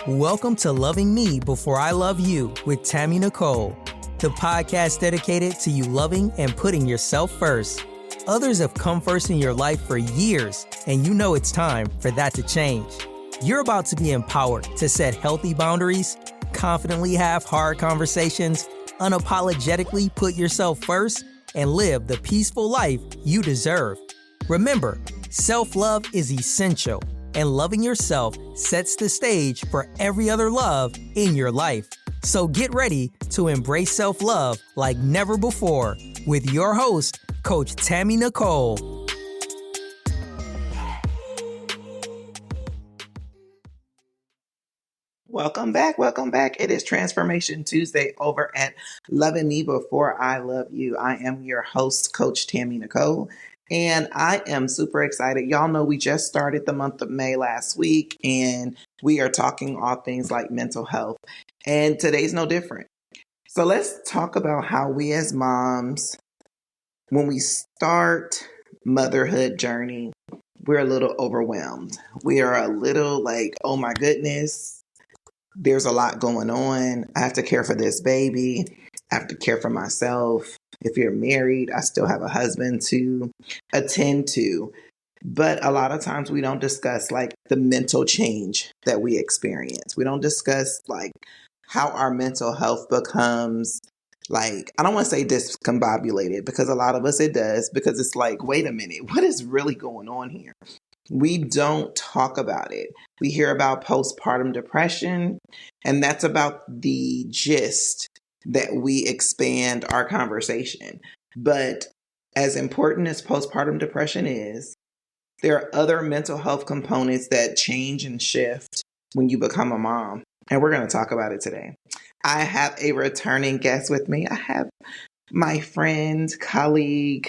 Welcome to Loving Me Before I Love You with Tammy Nicole, the podcast dedicated to you loving and putting yourself first. Others have come first in your life for years, and you know it's time for that to change. You're about to be empowered to set healthy boundaries, confidently have hard conversations, unapologetically put yourself first, and live the peaceful life you deserve. Remember, self-love is essential, and loving yourself sets the stage for every other love in your life. So get ready to embrace self-love like never before with your host, Coach Tammy Nicole. Welcome back. Welcome back. It is Transformation Tuesday over at Loving Me Before I Love You. I am your host, Coach Tammy Nicole, and I am super excited. Y'all know we just started the month of May last week, and we are talking all things like mental health, and today's no different. So let's talk about how we as moms, when we start motherhood journey, we're a little overwhelmed. We are a little like, oh my goodness, there's a lot going on. I have to care for this baby. I have to care for myself. If you're married, I still have a husband to attend to. But a lot of times we don't discuss like the mental change that we experience. We don't discuss like how our mental health becomes like, I don't want to say discombobulated, because a lot of us it does, because it's like, wait a minute, what is really going on here? We don't talk about it. We hear about postpartum depression, and that's about the gist that we expand our conversation. But as important as postpartum depression is, there are other mental health components that change and shift when you become a mom. And we're going to talk about it today. I have a returning guest with me. I have my friend, colleague,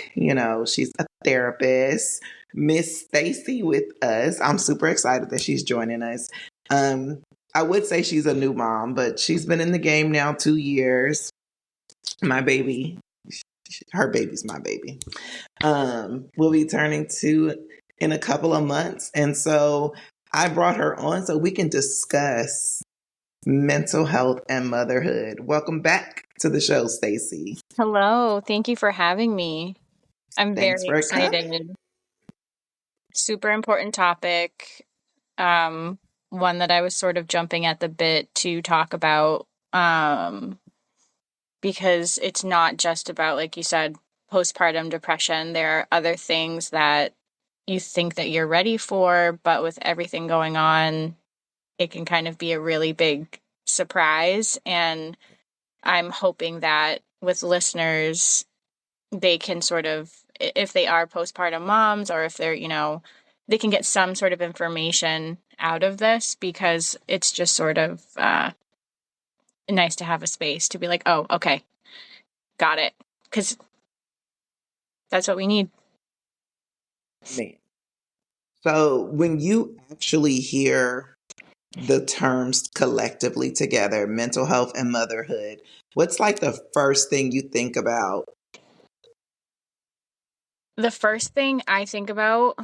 she's a therapist, Miss Stacy with us. I'm super excited that she's joining us. I would say she's a new mom, but she's been in the game now 2 years. My baby, her baby's my baby, will be turning 2 in a couple of months. And so I brought her on so we can discuss mental health and motherhood. Welcome back to the show, Stacy. Hello. Thank you for having me. I'm Thanks very for excited. coming. Super important topic. One that I was sort of jumping at the bit to talk about, because it's not just about, like you said, postpartum depression. There are other things that you think that you're ready for, but with everything going on, it can kind of be a really big surprise. And I'm hoping that with listeners, they can sort of, if they are postpartum moms, or if they're, they can get some sort of information out of this, because it's just sort of nice to have a space to be like, oh, okay, got it. Because that's what we need. Man. So when you actually hear the terms collectively together, mental health and motherhood, what's like the first thing you think about? The first thing I think about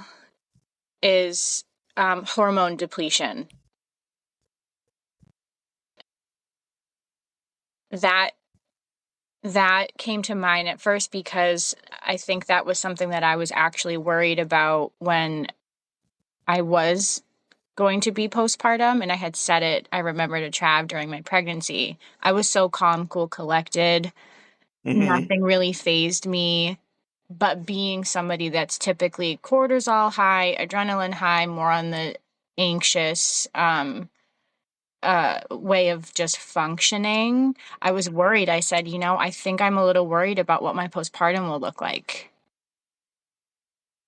is hormone depletion. That came to mind at first because I think that was something that I was actually worried about when I was going to be postpartum, and I had said it, I remember, to Trav during my pregnancy. I was so calm, cool, collected. Mm-hmm. Nothing really fazed me. But being somebody that's typically cortisol high, adrenaline high, more on the anxious way of just functioning, I was worried. I said, I think I'm a little worried about what my postpartum will look like.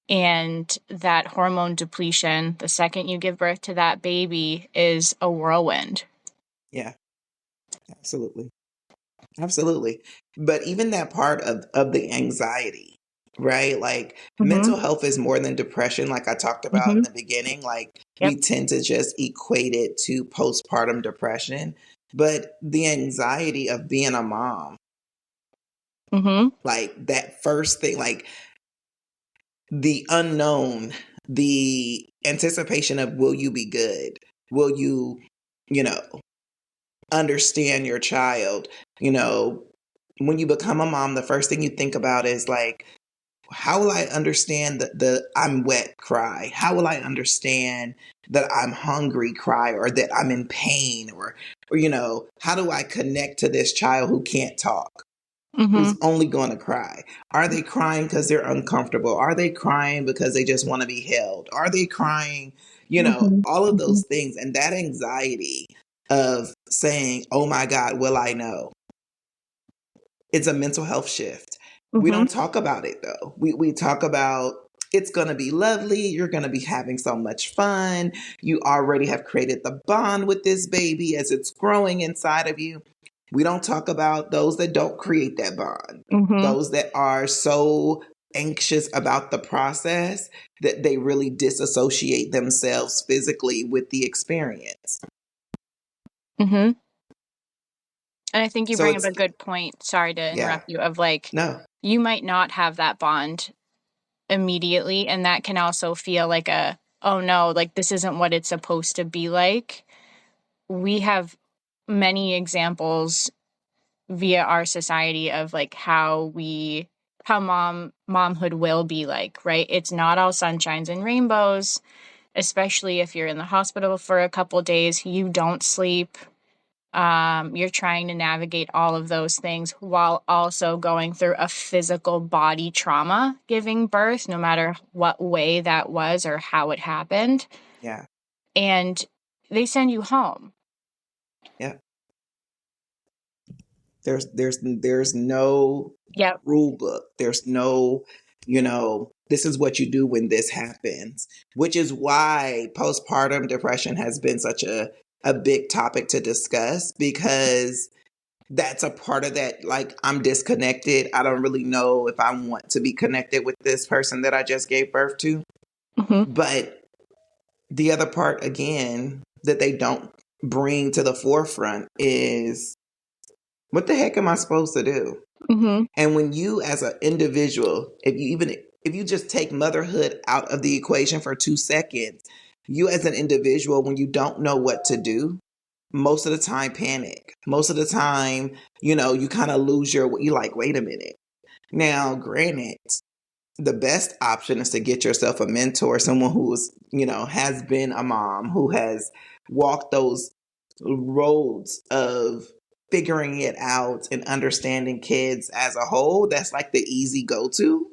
And that hormone depletion, the second you give birth to that baby, is a whirlwind. Yeah, absolutely. Absolutely. But even that part of the anxiety, right? Like mental health is more than depression, like I talked about in the beginning. Like we tend to just equate it to postpartum depression. But the anxiety of being a mom, like that first thing, like the unknown the anticipation of, will you be good? Will you, you know, understand your child? You know, when you become a mom, the first thing you think about is like, how will I understand the I'm wet cry? How will I understand that I'm hungry cry, or that I'm in pain, or how do I connect to this child who can't talk? Mm-hmm. Who's only going to cry? Are they crying because they're uncomfortable? Are they crying because they just want to be held? Are they crying? Mm-hmm. All of those things. And that anxiety of saying, oh my God, will I know? It's a mental health shift. We Mm-hmm. don't talk about it though. We talk about, it's going to be lovely. You're going to be having so much fun. You already have created the bond with this baby as it's growing inside of you. We don't talk about those that don't create that bond, Mm-hmm. those that are so anxious about the process that they really disassociate themselves physically with the experience. Mm-hmm. And I think you So bring up it's, a good point. Sorry to yeah, interrupt you. Of like, no, you might not have that bond immediately, and that can also feel like a, oh no, like this isn't what it's supposed to be like. We have many examples via our society of like how momhood will be like, right? It's not all sunshines and rainbows, especially if you're in the hospital for a couple days, you don't sleep. You're trying to navigate all of those things while also going through a physical body trauma, giving birth, no matter what way that was or how it happened. yeah, And they send you home. yeah. There's no Yep. rule book. There's no, this is what you do when this happens, which is why postpartum depression has been such a big topic to discuss, because that's a part of that. Like, I'm disconnected. I don't really know if I want to be connected with this person that I just gave birth to. Mm-hmm. But the other part, again, that they don't bring to the forefront is, what the heck am I supposed to do? Mm-hmm. And when you, as an individual, if you just take motherhood out of the equation for 2 seconds, you as an individual, when you don't know what to do, most of the time panic. Most of the time, you kind of lose you like, wait a minute. Now, granted, the best option is to get yourself a mentor, someone who's, has been a mom, who has walked those roads of figuring it out and understanding kids as a whole. That's like the easy go-to.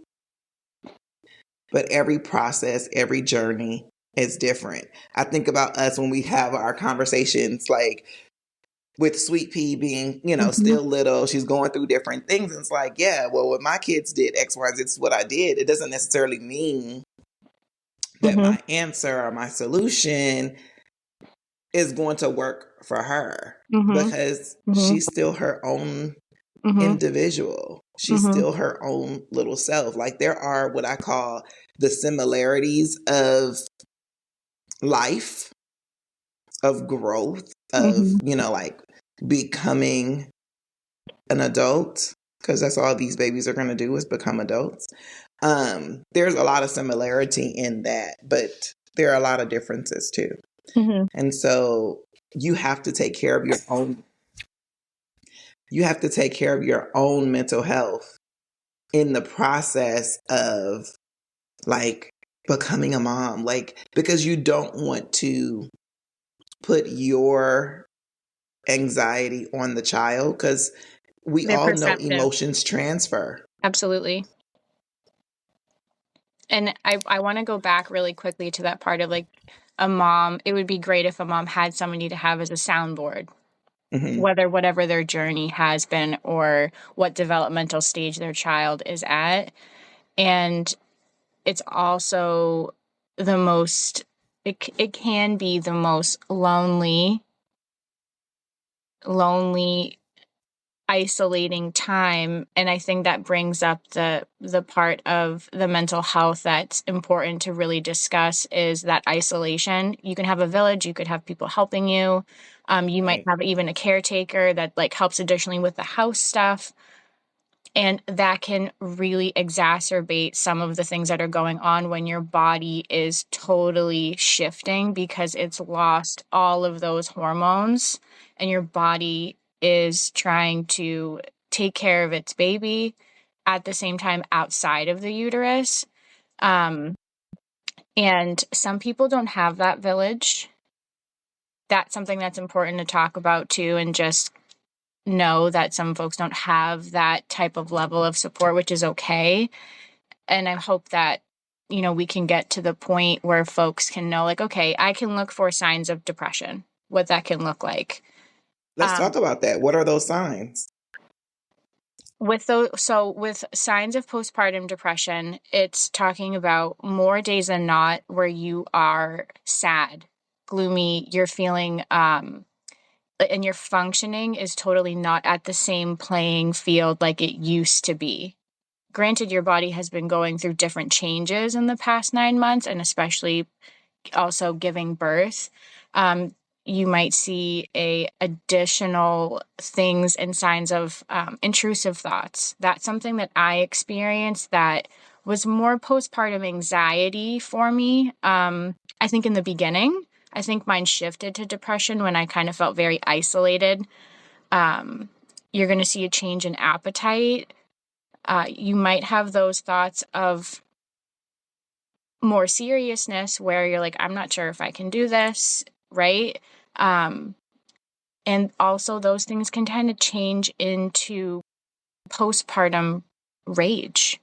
But every process, every journey is different. I think about us when we have our conversations, like with Sweet Pea being, Mm-hmm. still little, she's going through different things. And it's like, yeah, well, what my kids did X, Y, Z, it's what I did. It doesn't necessarily mean that Mm-hmm. my answer or my solution is going to work for her, Mm-hmm. because Mm-hmm. she's still her own Mm-hmm. individual. She's Mm-hmm. still her own little self. Like, there are what I call the similarities of life, of growth, of, Mm-hmm. like becoming an adult, because that's all these babies are going to do is become adults. There's a lot of similarity in that, but there are a lot of differences too. Mm-hmm. And so you have to take care of your own, mental health in the process of, like, becoming a mom, like, because you don't want to put your anxiety on the child, because we They're all know perceptive. emotions transfer. Absolutely. And I want to go back really quickly to that part of like a mom. It would be great if a mom had somebody to have as a soundboard, Mm-hmm. whatever their journey has been or what developmental stage their child is at. And it's also the most, it can be the most lonely, isolating time. And I think that brings up the part of the mental health that's important to really discuss, is that isolation. You can have a village, you could have people helping you, you might Right. have even a caretaker that like helps additionally with the house stuff, And that can really exacerbate some of the things that are going on when your body is totally shifting because it's lost all of those hormones and your body is trying to take care of its baby at the same time outside of the uterus. And some people don't have that village. That's something that's important to talk about too, and just know that some folks don't have that type of level of support, which is okay. And I hope that, we can get to the point where folks can know, like, okay, I can look for signs of depression, what that can look like. Let's talk about that. What are those signs? With signs of postpartum depression, it's talking about more days than not where you are sad, gloomy, you're feeling, and your functioning is totally not at the same playing field like it used to be. Granted, your body has been going through different changes in the past 9 months, and especially also giving birth. You might see additional things and signs of intrusive thoughts. That's something that I experienced that was more postpartum anxiety for me. I think in the beginning, I think mine shifted to depression when I kind of felt very isolated. You're going to see a change in appetite. You might have those thoughts of more seriousness where you're like, I'm not sure if I can do this, right? And also those things can kind of change into postpartum rage,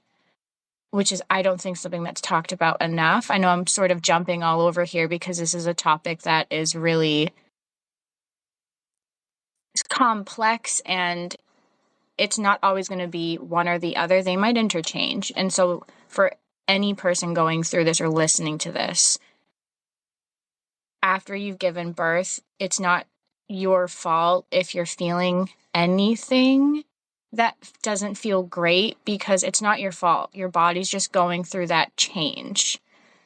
which is, I don't think, something that's talked about enough. I know I'm sort of jumping all over here because this is a topic that is really complex and it's not always going to be one or the other. They might interchange. And so for any person going through this or listening to this, after you've given birth, it's not your fault if you're feeling anything that doesn't feel great because it's not your fault. Your body's just going through that change.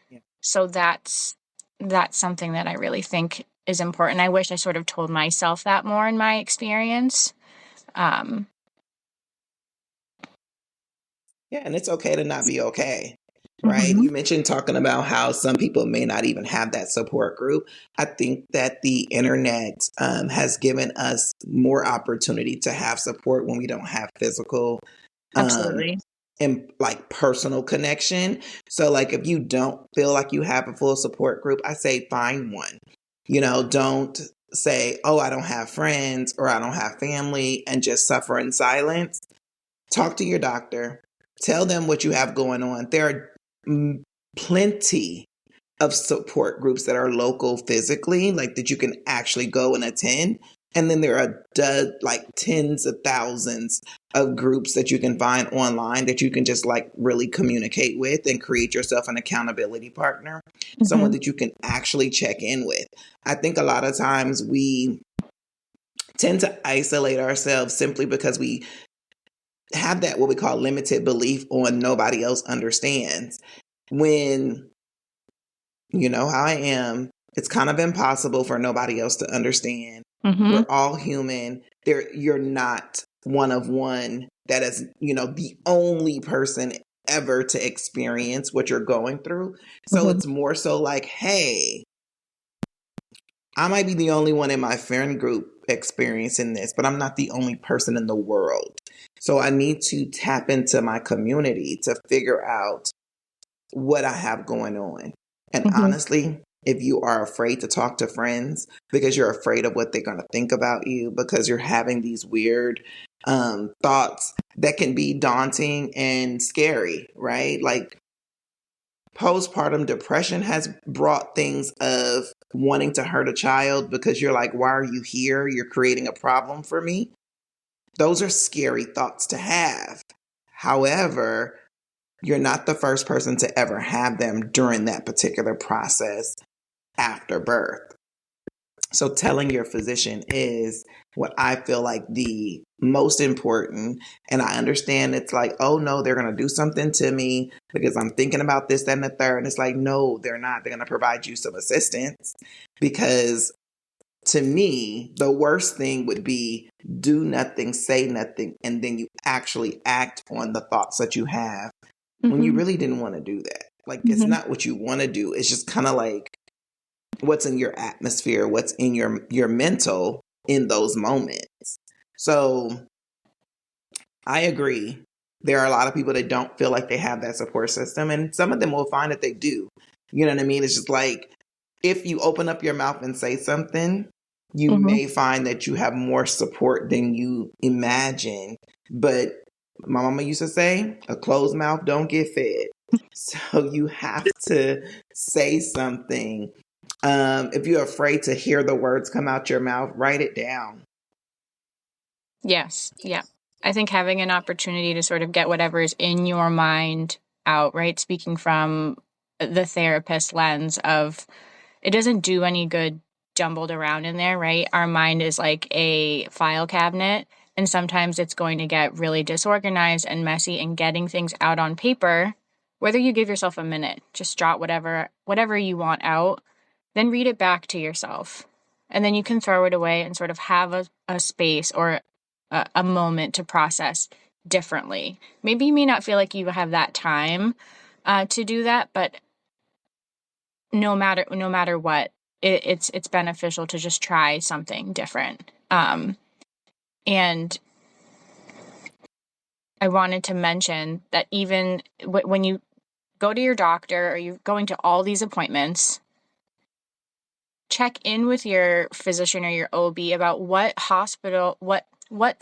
Yeah. So that's something that I really think is important. I wish I sort of told myself that more in my experience. Yeah, and it's okay to not be okay, right? Mm-hmm. You mentioned talking about how some people may not even have that support group. I think that the internet has given us more opportunity to have support when we don't have physical absolutely and like personal connection. So like if you don't feel like you have a full support group, I say find one. Don't say, oh, I don't have friends or I don't have family and just suffer in silence. Talk to your doctor. Tell them what you have going on. There are plenty of support groups that are local physically, like that you can actually go and attend. And then there are tens of thousands of groups that you can find online that you can just like really communicate with and create yourself an accountability partner, someone that you can actually check in with. I think a lot of times we tend to isolate ourselves simply because we have that what we call limited belief on nobody else understands. When you know how I am, it's kind of impossible for nobody else to understand. We're all human. You're not one of one that is, the only person ever to experience what you're going through. So it's more so like, hey, I might be the only one in my friend group experiencing this, but I'm not the only person in the world. So I need to tap into my community to figure out what I have going on. And honestly, if you are afraid to talk to friends because you're afraid of what they're going to think about you, because you're having these weird thoughts that can be daunting and scary, right? Like postpartum depression has brought things of wanting to hurt a child because you're like, why are you here? You're creating a problem for me. Those are scary thoughts to have. However, you're not the first person to ever have them during that particular process after birth. So telling your physician is what I feel like the most important. And I understand it's like, oh no, they're going to do something to me because I'm thinking about this, that, and the third. And it's like, no, they're not. They're going to provide you some assistance because to me, the worst thing would be do nothing, say nothing, and then you actually act on the thoughts that you have when you really didn't want to do that. Like, it's not what you want to do. It's just kind of like what's in your atmosphere, what's in your mental in those moments. So I agree. There are a lot of people that don't feel like they have that support system, and some of them will find that they do. You know what I mean? It's just like, if you open up your mouth and say something, you may find that you have more support than you imagine. But my mama used to say, a closed mouth don't get fed. So you have to say something. If you're afraid to hear the words come out your mouth, write it down. Yes. Yeah. I think having an opportunity to sort of get whatever is in your mind out, right? Speaking from the therapist lens of, it doesn't do any good jumbled around in there, right? Our mind is like a file cabinet, and sometimes it's going to get really disorganized and messy, and getting things out on paper, whether you give yourself a minute, just jot whatever you want out, then read it back to yourself. And then you can throw it away and sort of have a space or a moment to process differently. Maybe you may not feel like you have that time to do that, but no matter what, it's beneficial to just try something different. And I wanted to mention that even when you go to your doctor or you're going to all these appointments, check in with your physician or your OB about what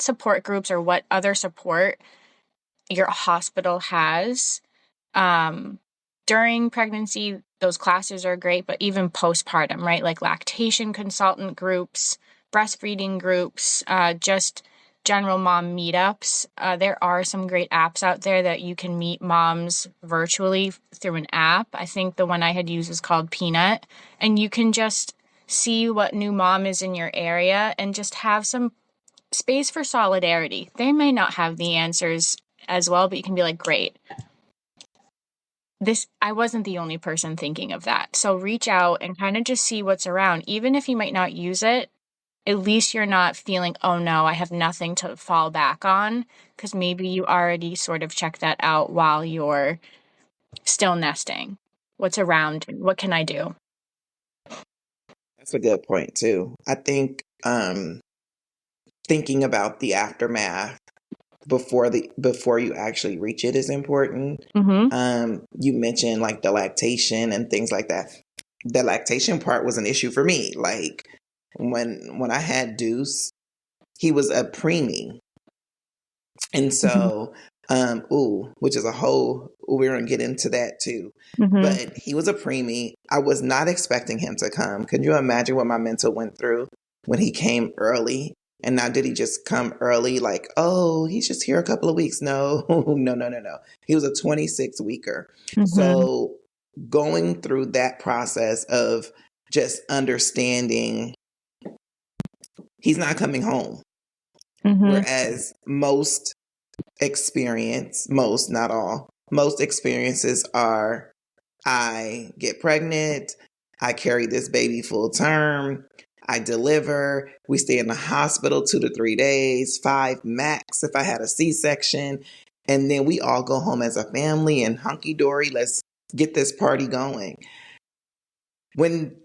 support groups or what other support your hospital has. During pregnancy, those classes are great, but even postpartum, right? Like lactation consultant groups, breastfeeding groups, just general mom meetups. There are some great apps out there that you can meet moms virtually through an app. I think the one I had used is called Peanut, and you can just see what new mom is in your area and just have some space for solidarity. They may not have the answers as well, but you can be like, great. I wasn't the only person thinking of that. So reach out and kind of just see what's around. Even if you might not use it, at least you're not feeling, oh no, I have nothing to fall back on, because maybe you already sort of checked that out while you're still nesting. What's around? What can I do? That's a good point too. I think thinking about the aftermath before you actually reach it is important. You mentioned like the lactation and things like that. The lactation part was an issue for me. Like when I had Deuce, he was a preemie. And so, which is we're going to get into that too. But he was a preemie. I was not expecting him to come. Can you imagine what my mental went through when he came early? And now, did he just come early? Like, oh, he's just here a couple of weeks. No, no. He was a 26-weeker. So going through that process of just understanding he's not coming home. Whereas most not all, most experiences are, I get pregnant, I carry this baby full term, I deliver, we stay in the hospital 2 to 3 days, 5 max if I had a C-section, and then we all go home as a family and hunky-dory, let's get this party going. When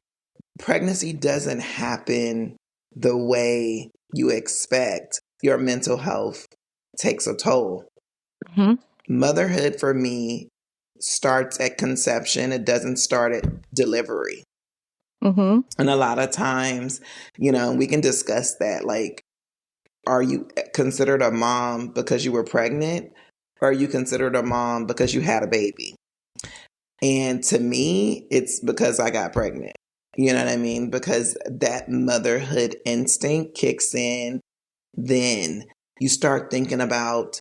pregnancy doesn't happen the way you expect, your mental health takes a toll. Motherhood for me starts at conception. It doesn't start at delivery. And a lot of times, we can discuss that. Like, are you considered a mom because you were pregnant? Or are you considered a mom because you had a baby? And to me, it's because I got pregnant. You know what I mean? Because that motherhood instinct kicks in. Then you start thinking about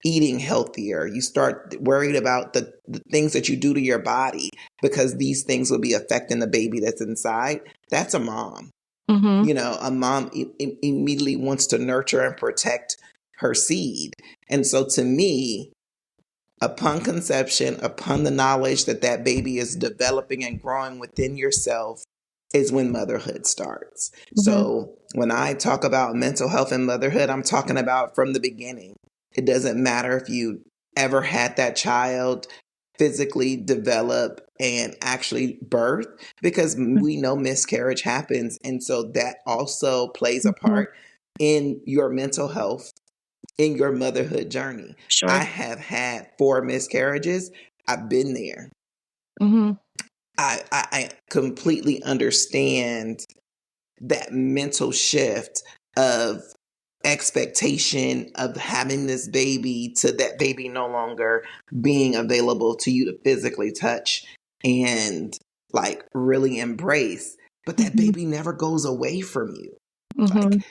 eating healthier. You start worried about the things that you do to your body, because these things will be affecting the baby that's inside. That's a mom. A mom immediately wants to nurture and protect her seed. And so to me, upon conception, upon the knowledge that baby is developing and growing within yourself, is when motherhood starts. Mm-hmm. So when I talk about mental health and motherhood, I'm talking about from the beginning. It doesn't matter if you ever had that child physically develop and actually birth, because we know miscarriage happens. And so that also plays a Mm-hmm. part in your mental health, in your motherhood journey. I Sure. have had 4 miscarriages. I've been there. Mm-hmm. I completely understand that mental shift of expectation of having this baby to that baby no longer being available to you to physically touch and like really embrace. But that Mm-hmm. baby never goes away from you. Mm-hmm. Like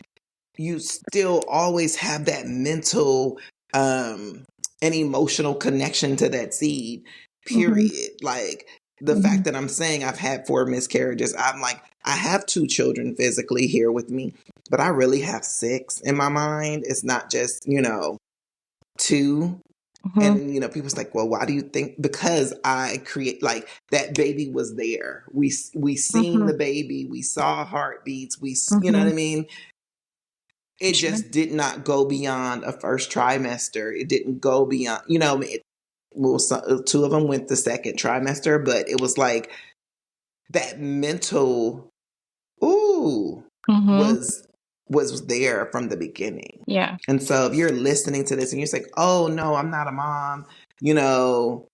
you still always have that mental and emotional connection to that seed, Mm-hmm. period. Like the Mm-hmm. fact that I'm saying I've had 4 miscarriages, I'm like, I have 2 children physically here with me, but I really have 6 in my mind. It's not just, 2. Mm-hmm. And people's like, well, why do you think? Because I create, like, that baby was there. We seen Mm-hmm. the baby, we saw heartbeats, you know Mm-hmm. what I mean? It Sure. just did not go beyond a first trimester. It didn't go beyond, well, 2 of them went the second trimester, but it was like that mental, ooh, Mm-hmm. was there from the beginning. Yeah. And so if you're listening to this and you're like, oh no, I'm not a mom, you know,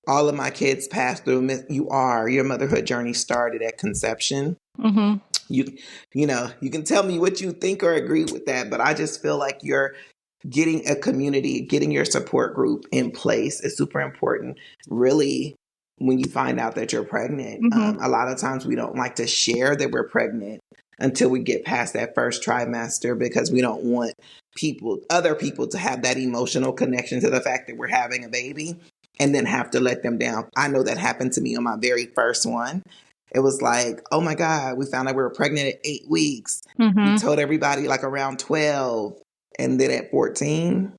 all of my kids passed through, your motherhood journey started at conception. Mm-hmm. You can tell me what you think or agree with that, but I just feel like you're getting a community, getting your support group in place is super important. Really, when you find out that you're pregnant, Mm-hmm. a lot of times we don't like to share that we're pregnant until we get past that first trimester, because we don't want other people to have that emotional connection to the fact that we're having a baby and then have to let them down. I know that happened to me on my very first one. It was like, oh my God, we found out we were pregnant at 8 weeks. We Mm-hmm. told everybody like around 12. And then at 14,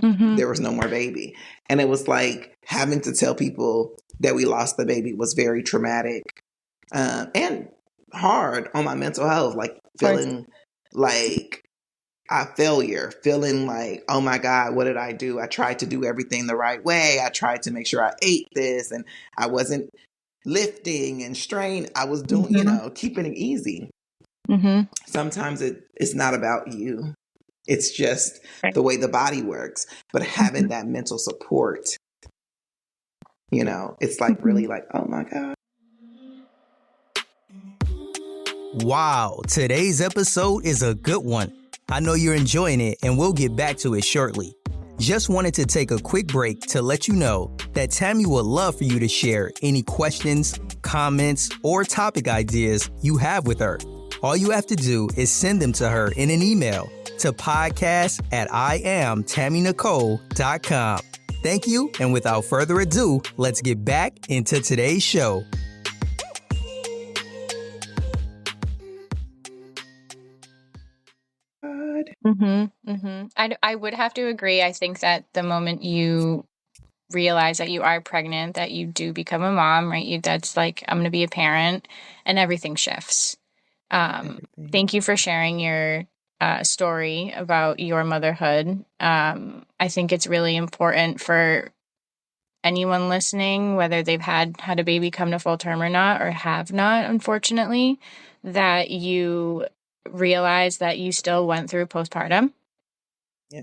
Mm-hmm. there was no more baby. And it was like having to tell people that we lost the baby was very traumatic, and hard on my mental health. Like Of course. feeling like a failure, feeling like, oh my God, what did I do? I tried to do everything the right way. I tried to make sure I ate this and I wasn't lifting and strain. I was doing, Mm-hmm. keeping it easy. Mm-hmm. Sometimes it's not about you. It's just Right. the way the body works. But having that mental support, it's like Mm-hmm. really like, oh my God. Wow, today's episode is a good one. I know you're enjoying it, and we'll get back to it shortly. Just wanted to take a quick break to let you know that Tammy would love for you to share any questions, comments, or topic ideas you have with her. All you have to do is send them to her in an email to podcast@IamTammyNicole.com. Thank you, and without further ado, let's get back into today's show. Mm-hmm. Mm-hmm. I would have to agree. I think that the moment you realize that you are pregnant, that you do become a mom, right? That's like, I'm going to be a parent, and everything shifts. Everything. Thank you for sharing your story about your motherhood. I think it's really important for anyone listening, whether they've had a baby come to full term or not, or have not, unfortunately, that you realize that you still went through postpartum. Yeah.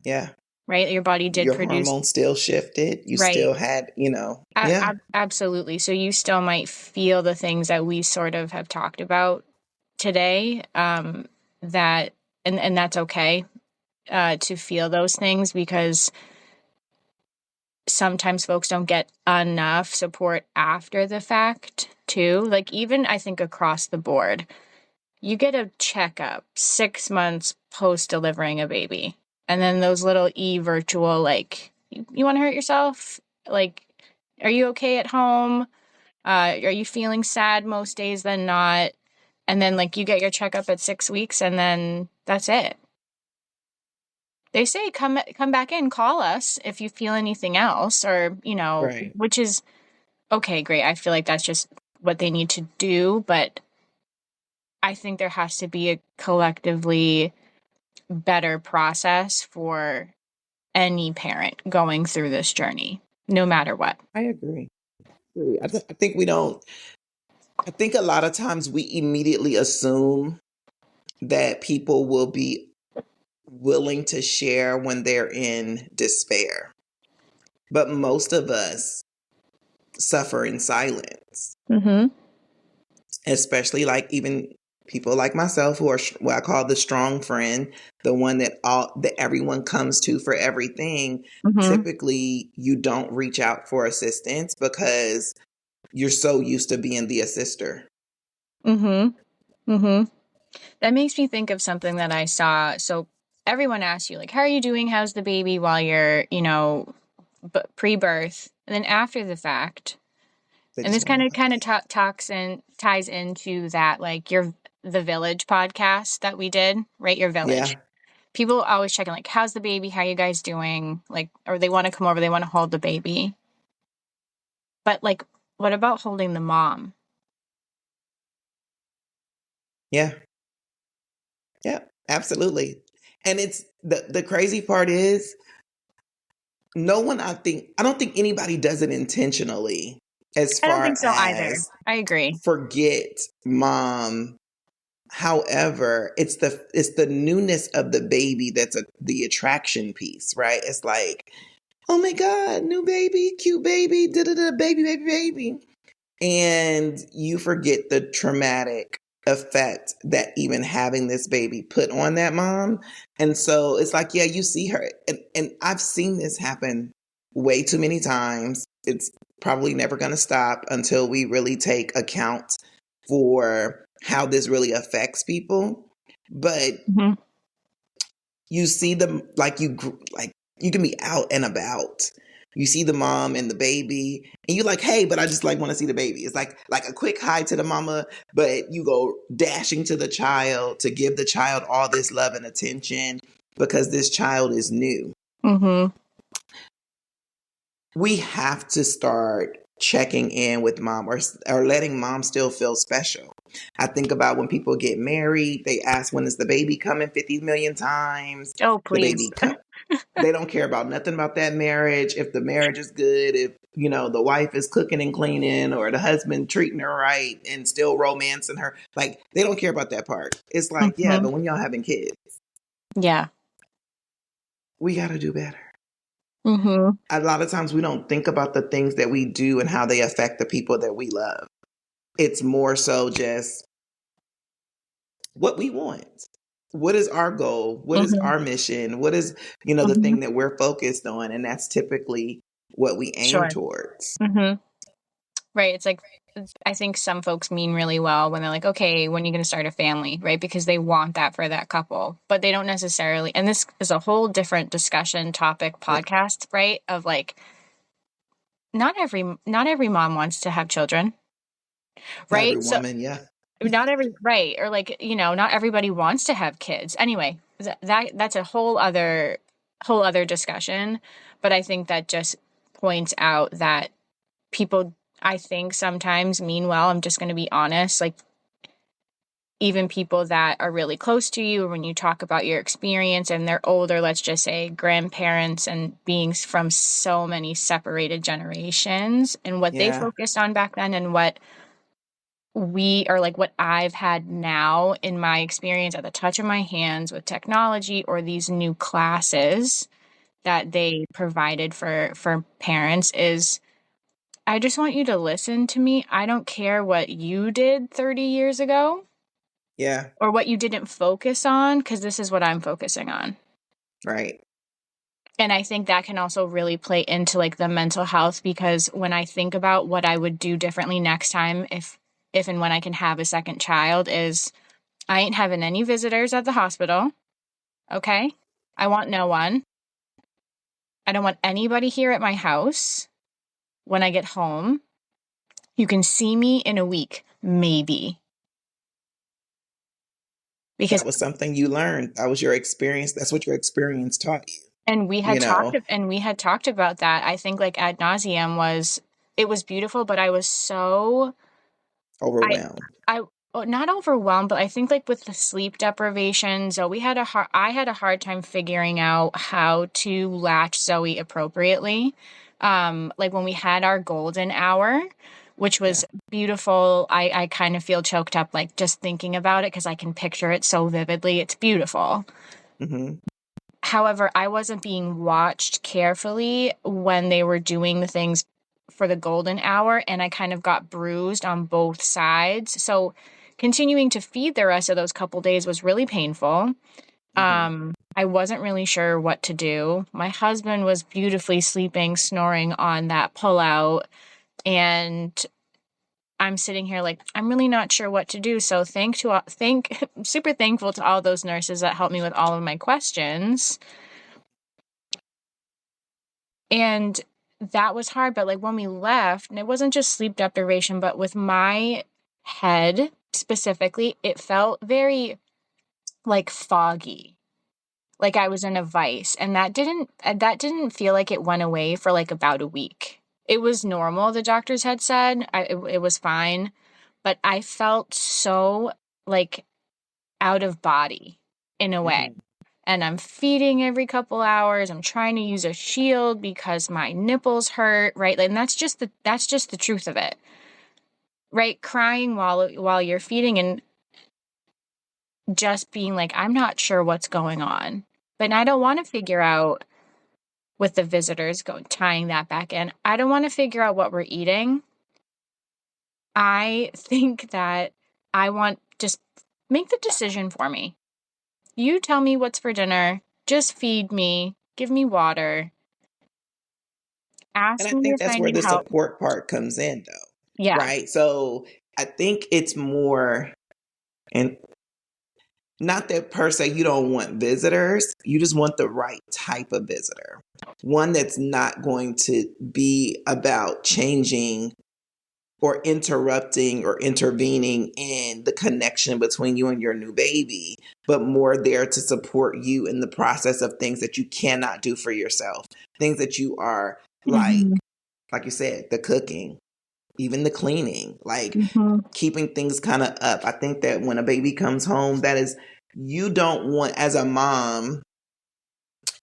Yeah. Right? Your body did Your produce. hormones still shifted. You Right. still had, yeah. Absolutely. So you still might feel the things that we sort of have talked about today, that and that's okay, to feel those things, because sometimes folks don't get enough support after the fact too. Like, even I think across the board, you get a checkup 6 months post delivering a baby, and then those little virtual, like, you want to hurt yourself, like, are you okay at home, are you feeling sad most days than not, and then like you get your checkup at 6 weeks, and then that's it. They say come back in, call us if you feel anything else, or Right. which is okay, great. I feel like that's just what they need to do, but I think there has to be a collectively better process for any parent going through this journey, no matter what. I agree. I think we don't. I think a lot of times we immediately assume that people will be willing to share when they're in despair. But most of us suffer in silence, Mm-hmm. especially like even people like myself who are what I call the strong friend, the one that everyone comes to for everything. Mm-hmm. Typically, you don't reach out for assistance because you're so used to being the assister. Mm-hmm. Mm-hmm. That makes me think of something that I saw. So everyone asks you, like, how are you doing? How's the baby while you're, pre-birth, and then after the fact. They And just this want to kind of talks and ties into that, like the Village podcast that we did, right? Your Village. yeah, People always checking, like, how's the baby? How you guys doing? Like, or they want to come over, they want to hold the baby. But like, what about holding the mom? yeah, yeah, absolutely. And it's the crazy part is no one, I don't think anybody does it intentionally as I don't far think so either. as I agree. forget mom. However, it's the newness of the baby that's the attraction piece, right? It's like, oh my God, new baby, cute baby, da da da, baby, baby, baby. And you forget the traumatic effect that even having this baby put on that mom. And so it's like, yeah, you see her. And I've seen this happen way too many times. It's probably never going to stop until we really take account for how this really affects people. But Mm-hmm. you see them like you can be out and about. You see the mom and the baby, and you're like, "Hey, but I just like want to see the baby." It's like a quick hi to the mama, but you go dashing to the child to give the child all this love and attention because this child is new. Mm-hmm. We have to start checking in with mom or letting mom still feel special. I think about when people get married, they ask when is the baby coming 50 million times. Oh, The please. baby come. They don't care about nothing about that marriage. If the marriage is good, if the wife is cooking and cleaning or the husband treating her right and still romancing her, like they don't care about that part. It's like, yeah, Mm-hmm. but when y'all having kids, Yeah. we got to do better. Mm-hmm. A lot of times we don't think about the things that we do and how they affect the people that we love. It's more so just what we want. What is our goal? What is Mm-hmm. our mission? What is, the Mm-hmm. thing that we're focused on? And that's typically what we aim Sure. towards. Mm-hmm. Right. It's like, I think some folks mean really well when they're like, okay, when are you going to start a family? Right. Because they want that for that couple, but they don't necessarily. And this is a whole different discussion topic Yeah. podcast, right? Of like, not every mom wants to have children. Not every Right. So woman, yeah. not every, right. Or like, not everybody wants to have kids. Anyway, that's a whole other discussion. But I think that just points out that people, I think, sometimes mean well. I'm just going to be honest. Like, even people that are really close to you, when you talk about your experience and they're older, let's just say grandparents and beings from so many separated generations, and what they Yeah. focused on back then and what what I've had now in my experience at the touch of my hands with technology or these new classes that they provided for parents is, I just want you to listen to me. I don't care what you did 30 years ago Yeah. or what you didn't focus on, because this is what I'm focusing on. Right. And I think that can also really play into like the mental health, because when I think about what I would do differently next time, if and when I can have a second child, is I ain't having any visitors at the hospital. Okay? I want no one. I don't want anybody here at my house when I get home. You can see me in a week, maybe. Because That was something you learned. That was your experience. That's what your experience taught you, and we you had talked know? and we had talked about that. I think like ad nauseum, was it was beautiful, but I was so overwhelmed? I not overwhelmed, but I think like with the sleep deprivation, I had a hard time figuring out how to latch Zoe appropriately. Like when we had our golden hour, which Yeah. was beautiful. I kind of feel choked up like just thinking about it because I can picture it so vividly. It's beautiful. Mm-hmm. However, I wasn't being watched carefully when they were doing the things for the golden hour, and I kind of got bruised on both sides. So continuing to feed the rest of those couple days was really painful. Mm-hmm. I wasn't really sure what to do. My husband was beautifully sleeping, snoring on that pullout, and I'm sitting here like I'm really not sure what to do. So super thankful to all those nurses that helped me with all of my questions. And that was hard, but like when we left, and it wasn't just sleep deprivation, but with my head specifically, it felt very like foggy, like I was in a vice, and that didn't feel like it went away for like about a week. It was normal, the doctors had said. It was fine, but I felt so like out of body in a way. Mm-hmm. And I'm feeding every couple hours. I'm trying to use a shield because my nipples hurt, right? And that's just the truth of it. Right? Crying while you're feeding and just being like I'm not sure what's going on. But I don't want to figure out with the visitors tying that back in. I don't want to figure out what we're eating. I think that I want just make the decision for me. You tell me what's for dinner. Just feed me. Give me water. And Ask I me think if that's I where need the help. support part comes in, though, Yeah. right? So I think it's more, and not that per se you don't want visitors, you just want the right type of visitor. One that's not going to be about changing or interrupting or intervening in the connection between you and your new baby, but more there to support you in the process of things that you cannot do for yourself. Things that you are Mm-hmm. like you said, the cooking, even the cleaning, like Mm-hmm. keeping things kind of up. I think that when a baby comes home, that is, you don't want, as a mom,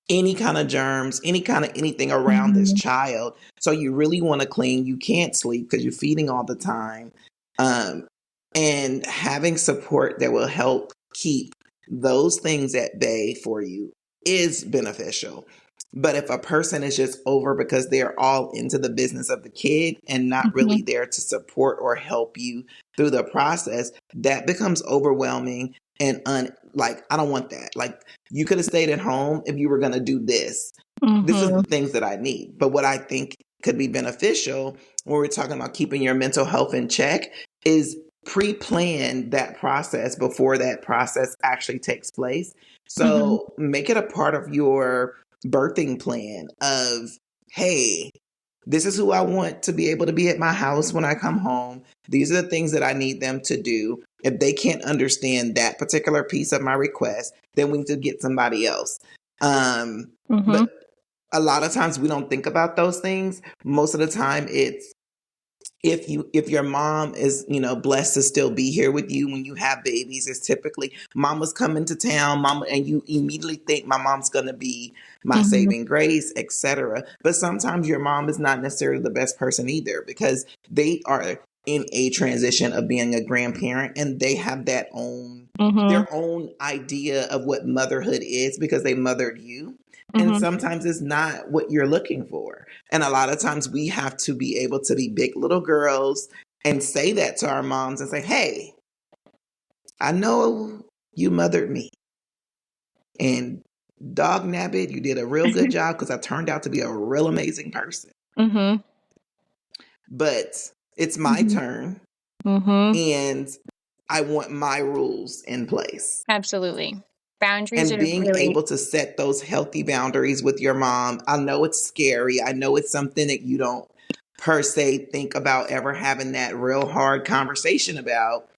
any kind of germs, any kind of anything around this Mm-hmm. child. So you really want to clean. You can't sleep because you're feeding all the time. Um, and having support that will help keep those things at bay for you is beneficial. But if a person is just over because they're all into the business of the kid and not Mm-hmm. really there to support or help you through the process, that becomes overwhelming and like I don't want that. Like, you could have stayed at home if you were going to do this. This is Mm-hmm. the things that I need. But what I think could be beneficial when we're talking about keeping your mental health in check is pre-plan that process before that process actually takes place. Mm-hmm. So make it a part of your birthing plan of, hey, this is who I want to be able to be at my house when I come home. These are the things that I need them to do. If they can't understand that particular piece of my request, then we need to get somebody else. Mm-hmm. But a lot of times we don't think about those things. Most of the time it's, if your mom is, blessed to still be here with you when you have babies, it's typically mama's coming to town, mama, and you immediately think my mom's going to be my Mm-hmm. saving grace, etc. But sometimes your mom is not necessarily the best person either, because they are in a transition of being a grandparent, and they have Mm-hmm. their own idea of what motherhood is because they mothered you. And Mm-hmm. sometimes it's not what you're looking for. And a lot of times we have to be able to be big little girls and say that to our moms and say, hey, I know you mothered me. And dog nabbit, you did a real good job because I turned out to be a real amazing person. Mm-hmm. But it's my turn, Mm-hmm. and I want my rules in place. Absolutely. Boundaries And are being really. able to set those healthy boundaries with your mom. I know it's scary. I know it's something that you don't per se think about ever having that real hard conversation about.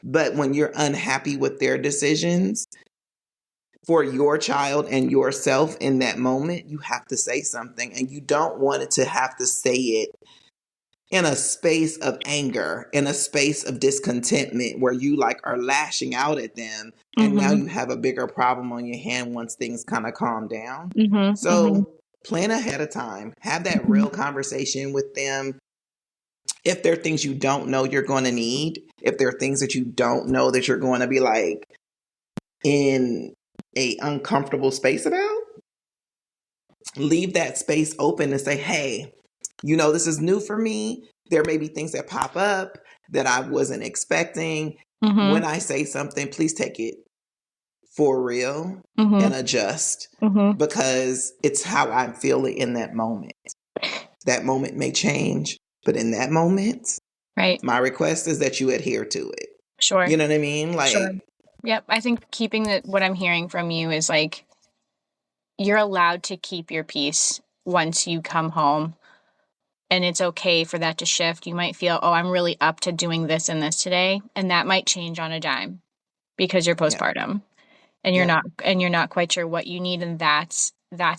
But when you're unhappy with their decisions for your child and yourself in that moment, you have to say something. And you don't want it to have to say it in a space of anger, in a space of discontentment where you like are lashing out at them, and now Mm-hmm. you have a bigger problem on your hand once things kind of calm down. Mm-hmm. Mm-hmm. So plan ahead of time, have that Mm-hmm. real conversation with them. If there are things you don't know you're going to need, if there are things that you don't know that you're going to be like in a uncomfortable space about, leave that space open and say, hey, you know, this is new for me. There may be things that pop up that I wasn't expecting. Mm-hmm. When I say something, please take it for real Mm-hmm. and adjust, Mm-hmm. because it's how I'm feeling in that moment. That moment may change, but in that moment, Right. my request is that you adhere to it. Sure. You know what I mean? Sure. Like, Yep. I think what I'm hearing from you is like, you're allowed to keep your peace once you come home. And it's okay for that to shift. You might feel, oh, I'm really up to doing this and this today. And that might change on a dime because you're yeah, postpartum and yeah, you're not quite sure what you need. And that's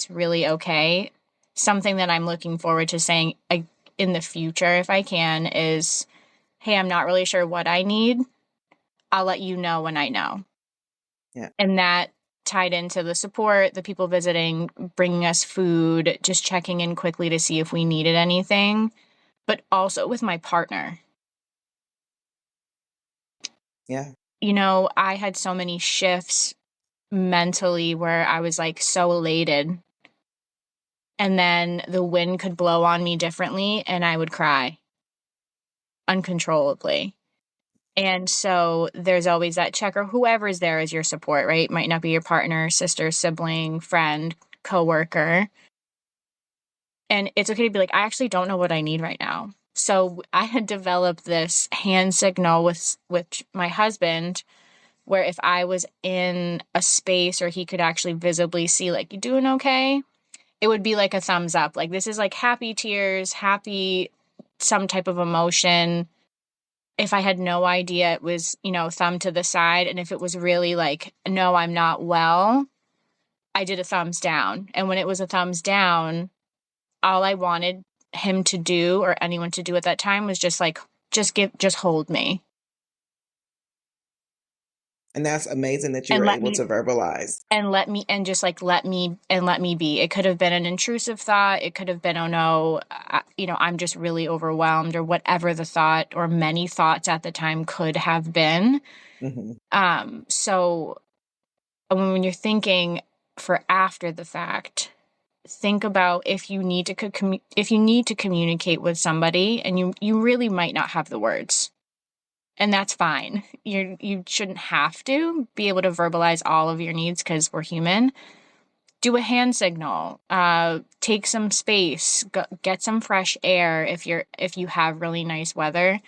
really okay. Something that I'm looking forward to saying in the future, if I can, is, hey, I'm not really sure what I need. I'll let you know when I know. yeah. And that tied into the support, the people visiting, bringing us food, just checking in quickly to see if we needed anything, but also with my partner. Yeah. You know, I had so many shifts mentally where I was like so elated, and then the wind could blow on me differently and I would cry uncontrollably. And so there's always that check, or whoever's there as your support, right? Might not be your partner, sister, sibling, friend, coworker. And it's okay to be like, I actually don't know what I need right now. So I had developed this hand signal with my husband, where if I was in a space or he could actually visibly see, like, you doing okay? It would be like a thumbs up. Like, this is like happy tears, happy, some type of emotion. If I had no idea, it was, thumb to the side. And if it was really like, no, I'm not well, I did a thumbs down. And when it was a thumbs down, all I wanted him to do, or anyone to do at that time, was just like, just hold me. And that's amazing that you And were let able me to verbalize. and just like let me be. It could have been an intrusive thought. It could have been, oh no, I'm just really overwhelmed, or whatever the thought or many thoughts at the time could have been. So when you're thinking for after the fact, think about if you need to communicate with somebody and you really might not have the words. And that's fine. You shouldn't have to be able to verbalize all of your needs because we're human. Do a hand signal. Take some space. Get some fresh air if you have really nice weather.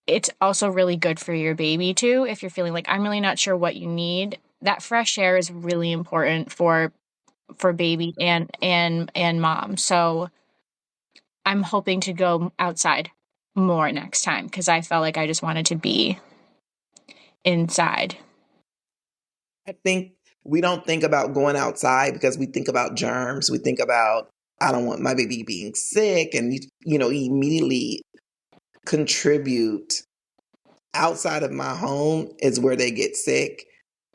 It's also really good for your baby too. If you're feeling like, I'm really not sure what you need, that fresh air is really important for baby and mom. So I'm hoping to go outside more next time because I felt like I just wanted to be inside. I think we don't think about going outside because we think about germs. We think about, I don't want my baby being sick, and immediately contribute. Outside of my home is where they get sick.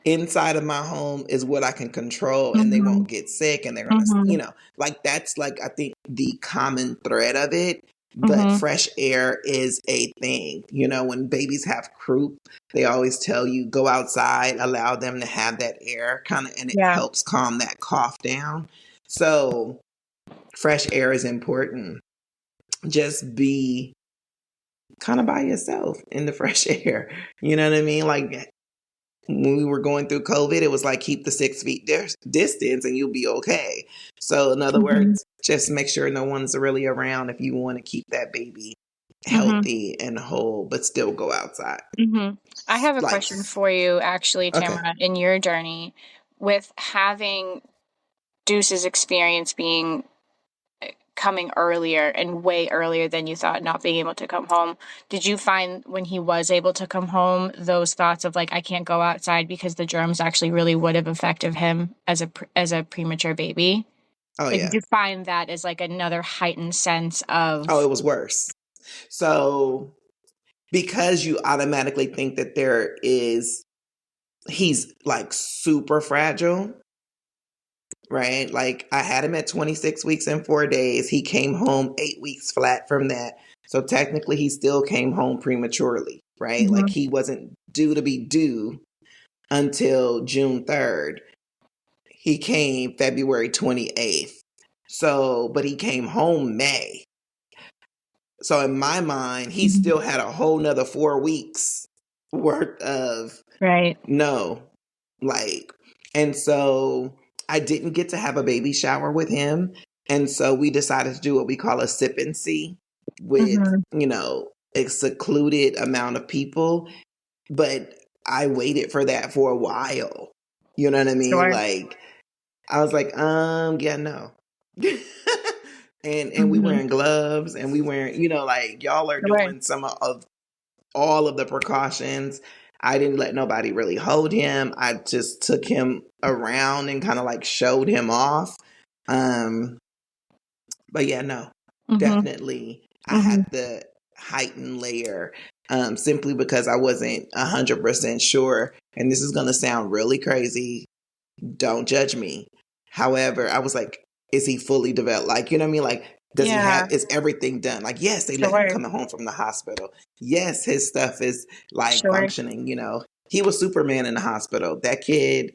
Inside of my home is what I can control, and they won't get sick, and they're going to, like, that's like, I think the common thread of it. But fresh air is a thing. When babies have croup, they always tell you, go outside, allow them to have that air kind of, and it helps calm that cough down. So fresh air is important. Just be kind of by yourself in the fresh air. You know what I mean? Like, when we were going through COVID, it was like, keep the 6 feet distance and you'll be okay. So in other words, just make sure no one's really around if you want to keep that baby healthy and whole, but still go outside. I have a question for you, actually, Tamara, okay. in your journey with having Deuce's experience coming earlier and way earlier than you thought, not being able to come home. Did you find when he was able to come home, those thoughts of like, I can't go outside because the germs actually really would have affected him as a premature baby? Oh, yeah. Did you find that as like another heightened sense of... Oh, it was worse. So because you automatically think that he's like super fragile, right? Like I had him at 26 weeks and 4 days. He came home 8 weeks flat from that. So technically he still came home prematurely, right? Like he wasn't due to be due until June 3rd. He came February 28th. So, but he came home May. So in my mind, he still had a whole nother 4 weeks worth of Right. no, like, and so I didn't get to have a baby shower with him. And so we decided to do what we call a sip and see with, a secluded amount of people. But I waited for that for a while. You know what I mean? Sure. Like, I was like, yeah, no. and we wearing gloves and we wearing, like y'all are doing some of all of the precautions. I didn't let nobody really hold him. I just took him around and kind of like showed him off. But yeah, no, definitely I had the heightened layer simply because I wasn't 100% sure. And this is going to sound really crazy. Don't judge me. However, I was like, is he fully developed? Like, you know what I mean? Like, is everything done? Like, yes, they let him come home from the hospital. Yes, his stuff is like functioning, He was Superman in the hospital. That kid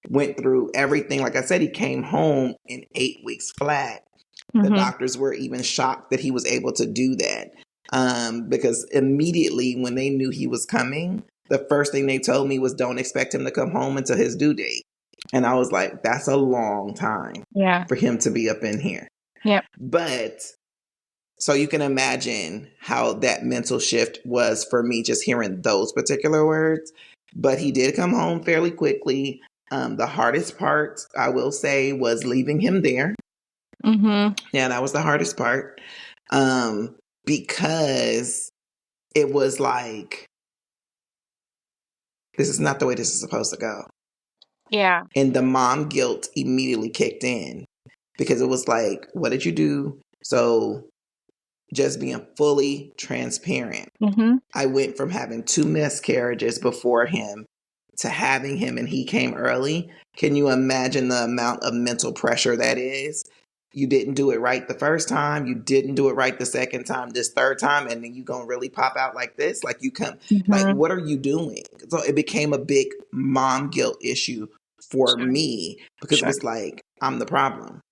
went through everything. Like I said, he came home in 8 weeks flat. The doctors were even shocked that he was able to do that. Because immediately when they knew he was coming, the first thing they told me was don't expect him to come home until his due date. And I was like, that's a long time for him to be up in here. Yep. But so you can imagine how that mental shift was for me just hearing those particular words. But he did come home fairly quickly. The hardest part, I will say, was leaving him there. Yeah, that was the hardest part. Because it was like, this is not the way this is supposed to go. Yeah. And the mom guilt immediately kicked in because it was like, what did you do? So just being fully transparent. I went from having 2 miscarriages before him to having him and he came early. Can you imagine the amount of mental pressure that is? You didn't do it right the first time. You didn't do it right the second time, this third time. And then you going to really pop out like this? Like you come, like, what are you doing? So it became a big mom guilt issue for me because it was like, I'm the problem.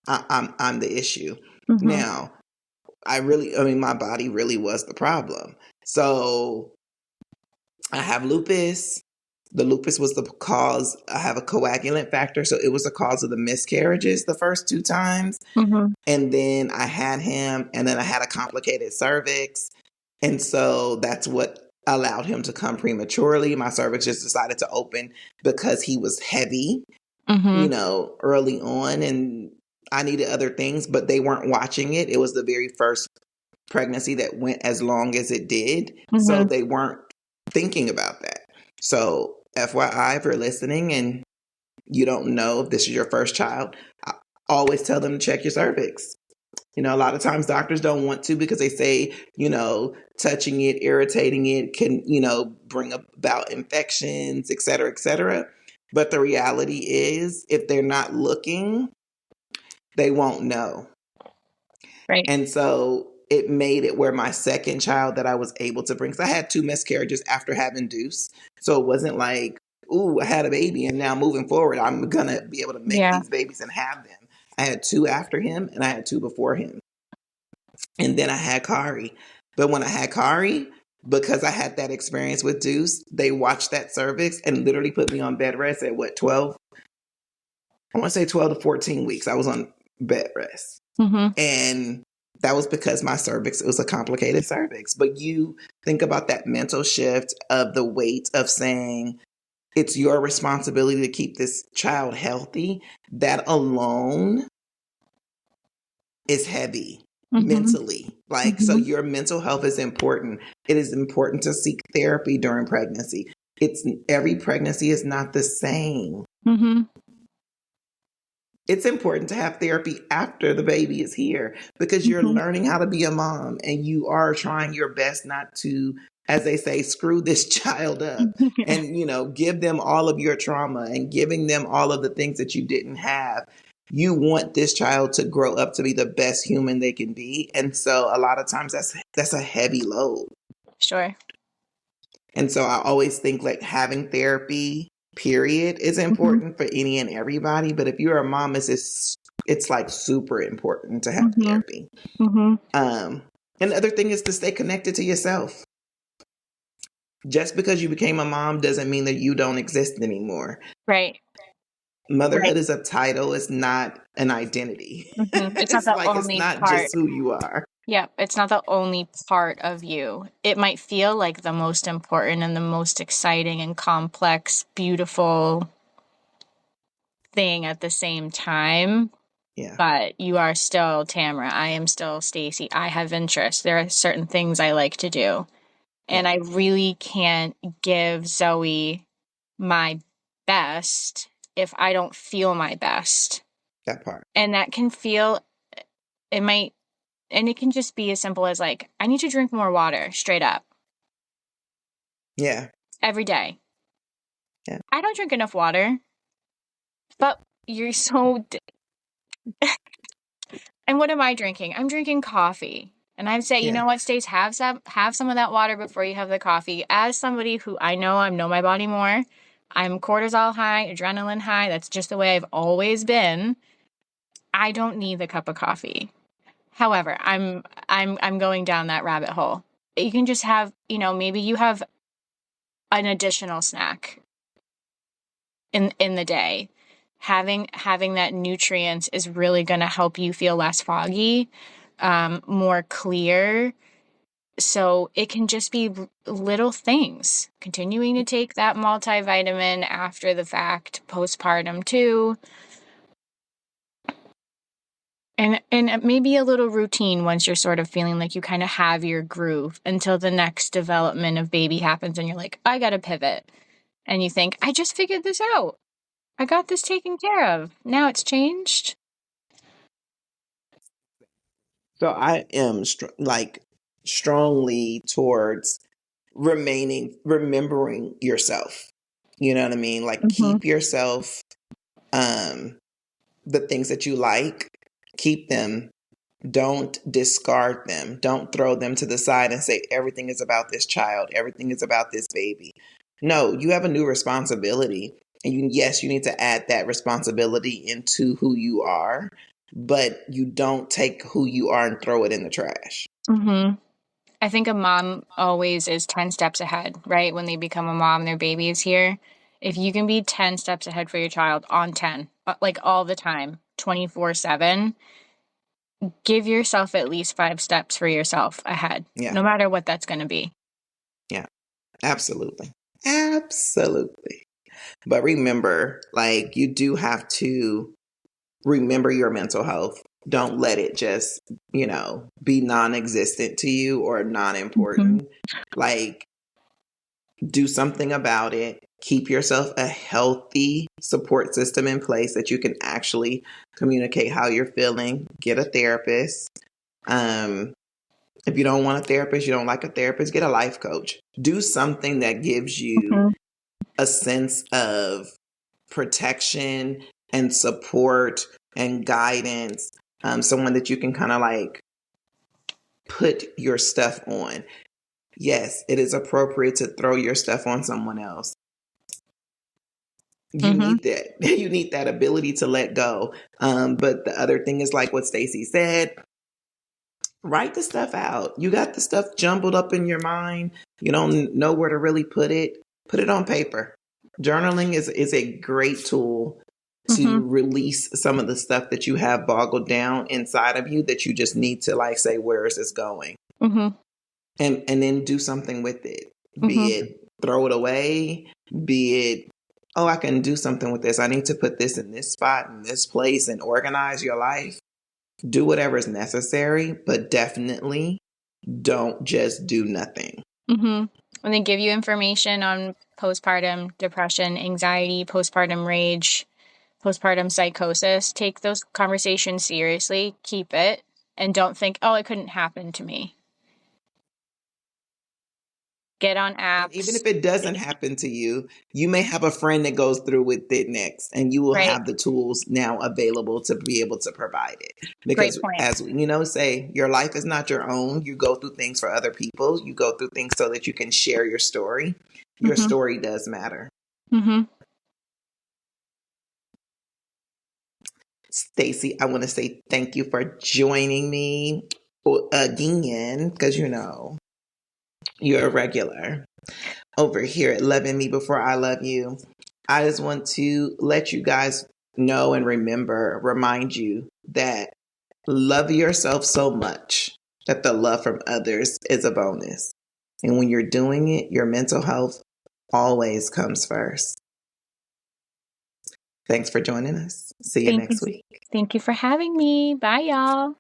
I'm the issue. Now, my body really was the problem. So I have lupus. The lupus was the cause. I have a coagulant factor. So it was the cause of the miscarriages the first 2 times. And then I had him and then I had a complicated cervix. And so that's what allowed him to come prematurely. My cervix just decided to open because he was heavy, early on. And I needed other things, but they weren't watching it. It was the very first pregnancy that went as long as it did. So they weren't thinking about that. So FYI, if you're listening and you don't know if this is your first child, I always tell them to check your cervix. A lot of times doctors don't want to because they say, touching it, irritating it can, bring about infections, et cetera, et cetera. But the reality is if they're not looking, they won't know. Right. And so it made it where my second child that I was able to bring, because I had 2 miscarriages after having Deuce. So it wasn't like, ooh, I had a baby and now moving forward, I'm going to be able to make these babies and have them. I had 2 after him and I had 2 before him. And then I had Kari. But when I had Kari, because I had that experience with Deuce, they watched that cervix and literally put me on bed rest at 12? I want to say 12 to 14 weeks. I was on bed rest. And that was because my cervix, it was a complicated cervix. But you think about that mental shift of the weight of saying it's your responsibility to keep this child healthy. That alone is heavy mentally. Like, so your mental health is important. It is important to seek therapy during pregnancy. Every pregnancy is not the same. It's important to have therapy after the baby is here because you're Mm-hmm. learning how to be a mom and you are trying your best not to, as they say, screw this child up and, give them all of your trauma and giving them all of the things that you didn't have. You want this child to grow up to be the best human they can be. And so a lot of times that's a heavy load. Sure. And so I always think like having therapy, period, is Mm-hmm. important for any and everybody. But if you're a mom, it's like super important to have Mm-hmm. therapy. Mm-hmm. And the other thing is to stay connected to yourself. Just because you became a mom doesn't mean that you don't exist anymore. Right. Motherhood is a title. It's not an identity. Mm-hmm. It's not It's the like, it's only not part. just who you are. Yeah, it's not the only part of you. It might feel like the most important and the most exciting and complex, beautiful thing at the same time, Yeah. but you are still Tamara. I am still Stacy. I have interests. There are certain things I like to do. And Yeah. I really can't give Zoe my best if I don't feel my best. That part. And that can feel, it might, and it can just be as simple as like, I need to drink more water straight up Yeah. every day. Yeah. I don't drink enough water, but you're so, and what am I drinking? I'm drinking coffee. And I'd say, you Yeah. know what, Stace, have some of that water before you have the coffee. As somebody who I know my body more, I'm cortisol high, adrenaline high. That's just the way I've always been. I don't need the cup of coffee. However, I'm going down that rabbit hole. You can just have, maybe you have an additional snack in the day. Having that nutrients is really going to help you feel less foggy, more clear. So it can just be little things. Continuing to take that multivitamin after the fact, postpartum too. And maybe a little routine once you're sort of feeling like you kind of have your groove until the next development of baby happens and you're like, I got to pivot. And you think, I just figured this out. I got this taken care of. Now it's changed. So I am strongly towards remembering yourself. You know what I mean? Like Mm-hmm. keep yourself, the things that you like, keep them. Don't discard them. Don't throw them to the side and say everything is about this child. Everything is about this baby. No, you have a new responsibility. And you need to add that responsibility into who you are, but you don't take who you are and throw it in the trash. Mm-hmm. I think a mom always is 10 steps ahead, right? When they become a mom, their baby is here. If you can be 10 steps ahead for your child on 10, like all the time, 24/7, give yourself at least 5 steps for yourself ahead, Yeah. no matter what that's going to be. Yeah. Absolutely. Absolutely. But remember, like, you do have to remember your mental health. Don't let it just, be non-existent to you or non-important. Like, do something about it. Keep yourself a healthy support system in place that you can actually communicate how you're feeling. Get a therapist. If you don't want a therapist, you don't like a therapist, get a life coach. Do something that gives you a sense of protection and support and guidance. Someone that you can kind of like put your stuff on. Yes, it is appropriate to throw your stuff on someone else. You need that. You need that ability to let go. But the other thing is like what Stacy said, write the stuff out. You got the stuff jumbled up in your mind. You don't know where to really put it. Put it on paper. Journaling is a great tool to release some of the stuff that you have boggled down inside of you that you just need to like say, where is this going? And then do something with it. Be it throw it away, be it, oh, I can do something with this. I need to put this in this spot, in this place, and organize your life. Do whatever is necessary, but definitely don't just do nothing. When they give you information on postpartum depression, anxiety, postpartum rage, postpartum psychosis, take those conversations seriously, keep it, and don't think, oh, it couldn't happen to me. Get on apps. And even if it doesn't happen to you, you may have a friend that goes through with it next, and you will Right. have the tools now available to be able to provide it. Because Great point. as you know, say your life is not your own. You go through things for other people. You go through things so that you can share your story. Your Mhm. story does matter. Mm-hmm. Stacy, I want to say thank you for joining me again, because you know you're a regular over here at Loving Me Before I Love You. I just want to let you guys know and remind you that love yourself so much that the love from others is a bonus. And when you're doing it, your mental health always comes first. Thanks for joining us. See you next week. Thank you for having me. Bye, y'all.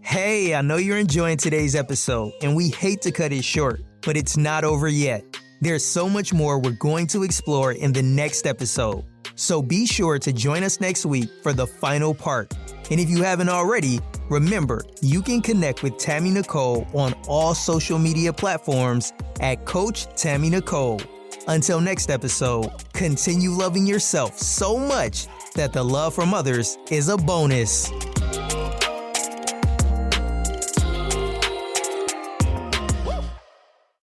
Hey, I know you're enjoying today's episode, and we hate to cut it short, but it's not over yet. There's so much more we're going to explore in the next episode. So be sure to join us next week for the final part. And if you haven't already, remember, you can connect with Tammy Nicole on all social media platforms at Coach Tammy Nicole. Until next episode, continue loving yourself so much that the love from others is a bonus.